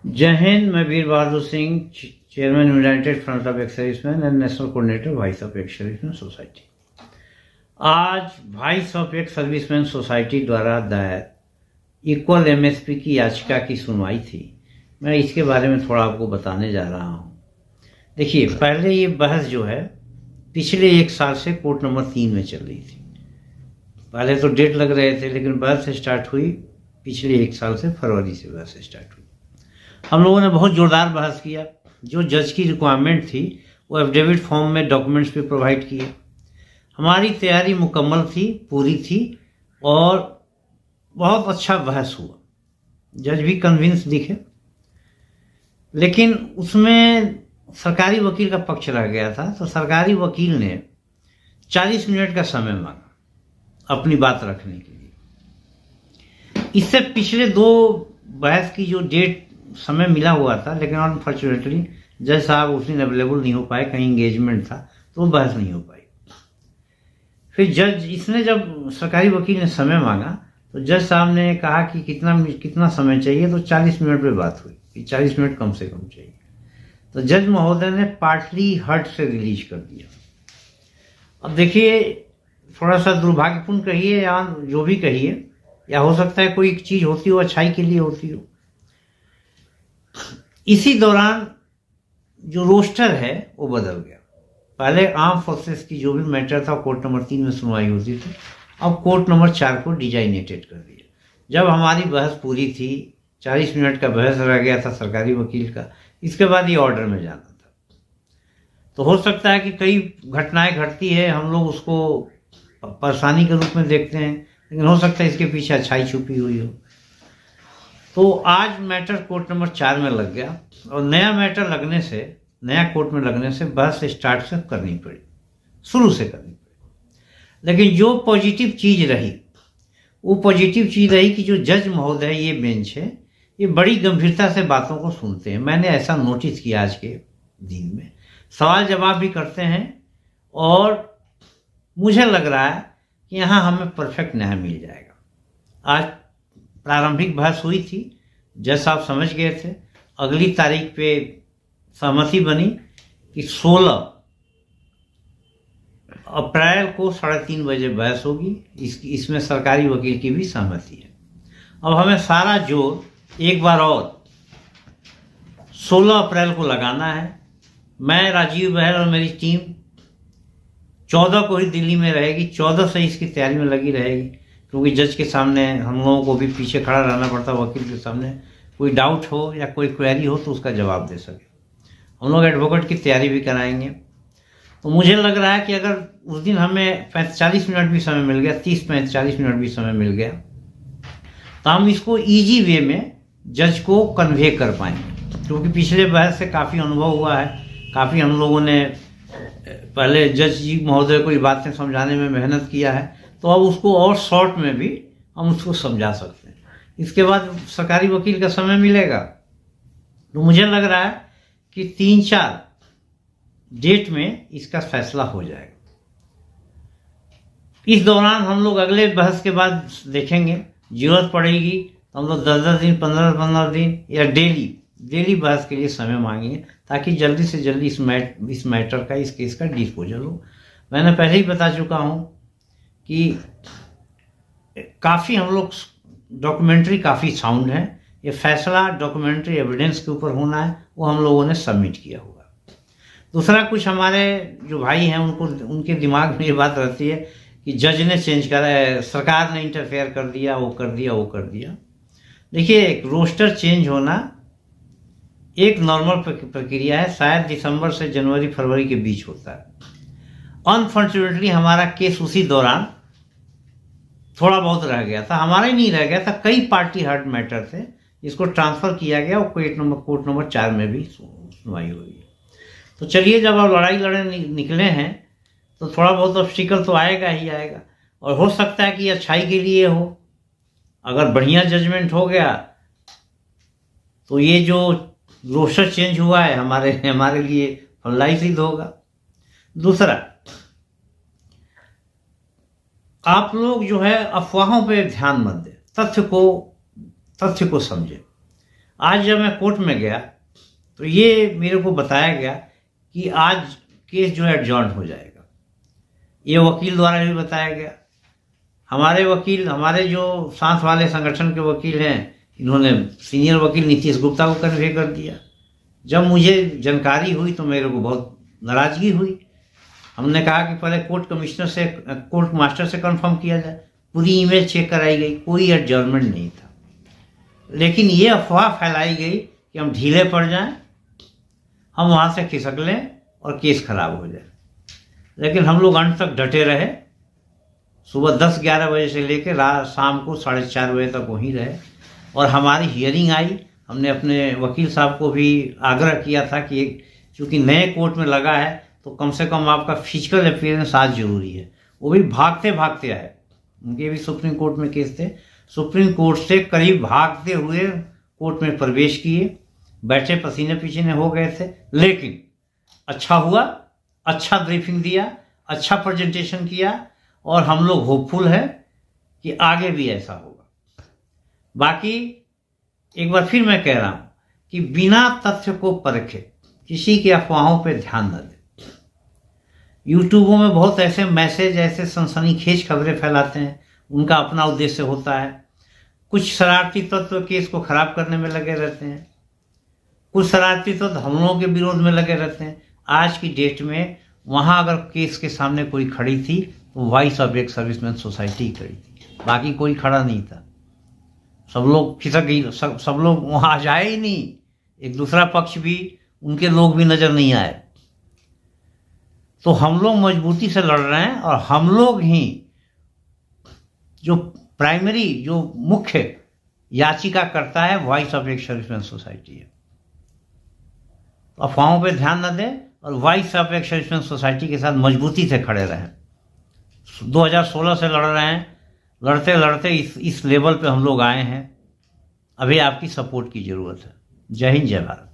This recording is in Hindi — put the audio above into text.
जय हिंद। मैं Veer Bahadur Singh, chairman united front of ex servicemen and national coordinator voice of ex servicemen society. आज voice of ex servicemen society द्वारा दायर इक्वल एमएसपी की याचिका की सुनवाई थी। मैं इसके बारे में थोड़ा आपको बताने जा रहा हूँ। देखिए, पहले ये बहस जो है पिछले एक साल से कोर्ट नंबर 3 में चल रही थी। पहले तो डेट लग रहे थे, लेकिन बहस स्टार्ट हुई पिछले एक साल से, फरवरी से बहस स्टार्ट हुई। हम लोगों ने बहुत ज़ोरदार बहस किया। जो जज की रिक्वायरमेंट थी वो एफिडेविट फॉर्म में डॉक्यूमेंट्स भी प्रोवाइड किए। हमारी तैयारी मुकम्मल थी, पूरी थी, और बहुत अच्छा बहस हुआ। जज भी कन्विंस दिखे, लेकिन उसमें सरकारी वकील का पक्ष रह गया था। तो सरकारी वकील ने 40 मिनट का समय मांगा अपनी बात रखने के लिए। इससे पिछले 2 बहस की जो डेट समय मिला हुआ था, लेकिन अनफॉर्चुनेटली जज साहब उस दिन अवेलेबल नहीं हो पाए, कहीं इंगेजमेंट था, तो बहस नहीं हो पाई। फिर इसने जब सरकारी वकील ने समय मांगा तो जज साहब ने कहा कि कितना समय चाहिए, तो 40 मिनट पे बात हुई कि 40 मिनट कम से कम चाहिए। तो जज महोदय ने पार्टली हर्ट से रिलीज कर दिया। अब देखिए, थोड़ा सा दुर्भाग्यपूर्ण कहिए या जो भी कहिए, या हो सकता है कोई चीज होती हो अच्छाई के लिए होती हो। इसी दौरान जो रोस्टर है वो बदल गया। पहले आर्म फोर्सेस की जो भी मैटर था कोर्ट नंबर 3 में सुनवाई होती थी, अब कोर्ट नंबर 4 को डिजाइनेटेड कर दिया। जब हमारी बहस पूरी थी, 40 मिनट का बहस रह गया था सरकारी वकील का, इसके बाद ये ऑर्डर में जाना था। तो हो सकता है कि कई घटनाएं घटती है, हम लोग उसको परेशानी के रूप में देखते हैं, लेकिन हो सकता है इसके पीछे अच्छाई छुपी हुई हो। तो आज मैटर कोर्ट नंबर 4 में लग गया, और नया कोर्ट में लगने से बहस स्टार्ट से करनी पड़ी, शुरू से करनी पड़ी। लेकिन जो पॉजिटिव चीज रही, वो पॉजिटिव चीज रही कि जो जज महोदय, ये बेंच है, ये बड़ी गंभीरता से बातों को सुनते हैं। मैंने ऐसा नोटिस किया आज के दिन में। सवाल जवाब भी करते हैं, और मुझे लग रहा है कि यहाँ हमें परफेक्ट न्याय मिल जाएगा। आज प्रारंभिक बहस हुई थी, जज साहब समझ गए थे। अगली तारीख पे सहमति बनी कि 16 अप्रैल को 3:30 बजे बहस होगी। इसमें सरकारी वकील की भी सहमति है। अब हमें सारा जोर एक बार और 16 अप्रैल को लगाना है। मैं, राजीव बहल और मेरी टीम 14 को ही दिल्ली में रहेगी। 14 से इसकी तैयारी में लगी रहेगी, क्योंकि जज के सामने हम लोगों को भी पीछे खड़ा रहना पड़ता, वकील के सामने। कोई डाउट हो या कोई क्वेरी हो तो उसका जवाब दे सके। हम लोग एडवोकेट की तैयारी भी कराएंगे। तो मुझे लग रहा है कि अगर उस दिन हमें 40 मिनट भी समय मिल गया, 30-40 मिनट भी समय मिल गया, तो हम इसको ईजी वे में जज को कन्वे कर पाएंगे। क्योंकि पिछले बहस से काफ़ी अनुभव हुआ है, काफ़ी हम लोगों ने पहले जज जी महोदय को ये बातें समझाने में मेहनत किया है, तो अब उसको और शॉर्ट में भी हम उसको समझा सकते हैं। इसके बाद सरकारी वकील का समय मिलेगा, तो मुझे लग रहा है कि 3-4 डेट में इसका फैसला हो जाएगा। इस दौरान हम लोग अगले बहस के बाद देखेंगे, जरूरत पड़ेगी तो हम लोग 10-10 दिन, 15-15 दिन या डेली बहस के लिए समय मांगेंगे, ताकि जल्दी से जल्दी इस मैटर का, इस केस का डिस्पोजल हो। मैंने पहले ही बता चुका हूँ कि काफ़ी हम लोग डॉक्यूमेंट्री काफ़ी साउंड है। ये फैसला डॉक्यूमेंट्री एविडेंस के ऊपर होना है, वो हम लोगों ने सबमिट किया होगा। दूसरा, कुछ हमारे जो भाई हैं उनके दिमाग में ये बात रहती है कि जज ने चेंज करा है, सरकार ने इंटरफेयर कर दिया, वो कर दिया। देखिए, एक रोस्टर चेंज होना एक नॉर्मल प्रक्रिया है, शायद दिसंबर से जनवरी-फरवरी के बीच होता है। अनफॉर्चुनेटली हमारा केस उसी दौरान थोड़ा बहुत रह गया था। हमारा ही नहीं रह गया था, कई पार्टी हर्ट मैटर थे, इसको ट्रांसफर किया गया और कोर्ट नंबर 4 में भी सुनवाई हुई। तो चलिए, जब आप लड़ाई लड़ने निकले हैं तो थोड़ा बहुत ऑब्स्टिकल तो आएगा ही आएगा, और हो सकता है कि अच्छाई के लिए हो। अगर बढ़िया जजमेंट हो गया तो ये जो रोस्टर चेंज हुआ है हमारे लिए फलदायी सिद्ध होगा। दूसरा, आप लोग जो है अफवाहों पे ध्यान मत दें, तथ्य को समझें। आज जब मैं कोर्ट में गया तो ये मेरे को बताया गया कि आज केस जो है एडजॉर्न हो जाएगा। ये वकील द्वारा भी बताया गया। हमारे वकील, हमारे जो साथ वाले संगठन के वकील हैं, इन्होंने सीनियर वकील नीतीश गुप्ता को कन्वे कर दिया। जब मुझे जानकारी हुई तो मेरे को बहुत नाराजगी हुई। हमने कहा कि पहले कोर्ट मास्टर से कंफर्म किया जाए। पूरी ईमेल चेक कराई गई, कोई एडजॉर्नमेंट नहीं था। लेकिन ये अफवाह फैलाई गई कि हम ढीले पड़ जाएं, हम वहाँ से खिसक लें और केस खराब हो जाए। लेकिन हम लोग अंत तक डटे रहे। सुबह 10-11 बजे से लेकर रात शाम को 4:30 बजे तक वहीं रहे और हमारी हियरिंग आई। हमने अपने वकील साहब को भी आग्रह किया था कि चूँकि नए कोर्ट में लगा है तो कम से कम आपका फिजिकल अपीयरेंस आज जरूरी है। वो भी भागते भागते आए। उनके भी सुप्रीम कोर्ट में केस थे। सुप्रीम कोर्ट से करीब भागते हुए कोर्ट में प्रवेश किए, बैठे पसीने पसीने हो गए थे। लेकिन अच्छा हुआ, अच्छा ब्रीफिंग दिया, अच्छा प्रेजेंटेशन किया और हम लोग होपफुल है कि आगे भी ऐसा होगा। बाकी एक बार फिर मैं कह रहा हूं कि बिना तथ्य को परखे किसी की अफवाहों पे ध्यान न दें। यूट्यूबों में बहुत ऐसे मैसेज, ऐसे सनसनीखेज खबरें फैलाते हैं, उनका अपना उद्देश्य होता है। कुछ शरारती तत्व केस को खराब करने में लगे रहते हैं, कुछ शरारती तत्व हमलों के विरोध में लगे रहते हैं। आज की डेट में वहाँ अगर केस के सामने कोई खड़ी थी तो voice of ex servicemen society ही खड़ी थी, बाकी कोई खड़ा नहीं था। सब लोग खिसक गई, सब लोग वहाँ जाए ही नहीं। एक दूसरा पक्ष भी, उनके लोग भी नजर नहीं आए। तो हम लोग मजबूती से लड़ रहे हैं और हम लोग ही जो प्राइमरी, जो मुख्य याचिका करता है, voice of ex servicemen society है। अफवाहों पे ध्यान न दें और voice of ex servicemen society के साथ मजबूती से खड़े रहें। 2016 से लड़ रहे हैं, लड़ते लड़ते इस लेवल पे हम लोग आए हैं। अभी आपकी सपोर्ट की ज़रूरत है। जय हिंद, जय भारत।